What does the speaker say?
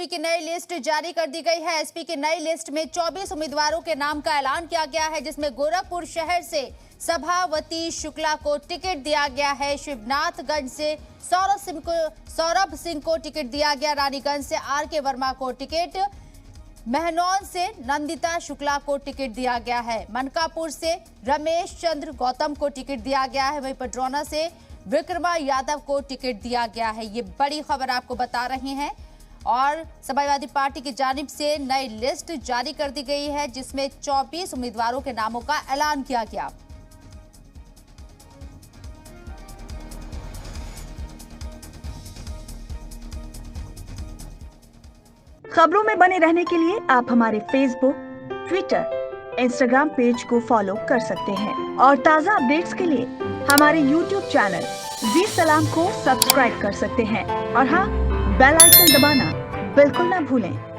SP की नई list जारी कर दी गई है। एसपी की नई लिस्ट में 24 उम्मीदवारों के नाम का ऐलान किया गया है, जिसमें गोरखपुर शहर से सभावती शुक्ला को टिकट दिया गया है। शिवनाथगंज से सौरभ सिंह को टिकट दिया गया। रानीगंज से आर.के. वर्मा को टिकट, महनौन से नंदिता शुक्ला को टिकट दिया गया है। मनकापुर से रमेश चंद्र गौतम को टिकट दिया गया है। वहीं पडरौना से विक्रमा यादव को टिकट दिया गया है। ये बड़ी खबर आपको बता रहे हैं। और समाजवादी पार्टी की जानिब से नई लिस्ट जारी कर दी गई है, जिसमें 24 उम्मीदवारों के नामों का ऐलान किया गया। खबरों में बने रहने के लिए आप हमारे फेसबुक, ट्विटर, इंस्टाग्राम पेज को फॉलो कर सकते हैं और ताज़ा अपडेट्स के लिए हमारे यूट्यूब चैनल जी सलाम को सब्सक्राइब कर सकते हैं। और हाँ, बेल आइकन दबाना बिल्कुल ना भूलें।